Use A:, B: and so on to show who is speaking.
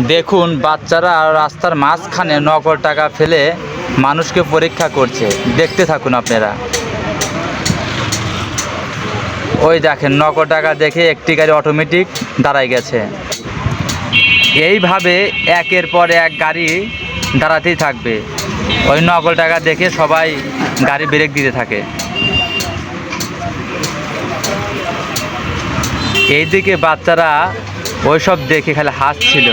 A: দেখুন বাচ্চারা রাস্তার মাঝখানে নকল টাকা ফেলে মানুষকে পরীক্ষা করছে। দেখতে থাকুন আপনারা। ওই দেখেন নকল টাকা দেখে একটি গাড়ি অটোমেটিক দাঁড়ায় গেছে। এইভাবে একের পর এক গাড়ি দাঁড়াতেই থাকবে। ওই নকল টাকা দেখে সবাই গাড়ি ব্রেক দিতে থাকে। এইদিকে বাচ্চারা ওইসব দেখে খালি হাসছিল।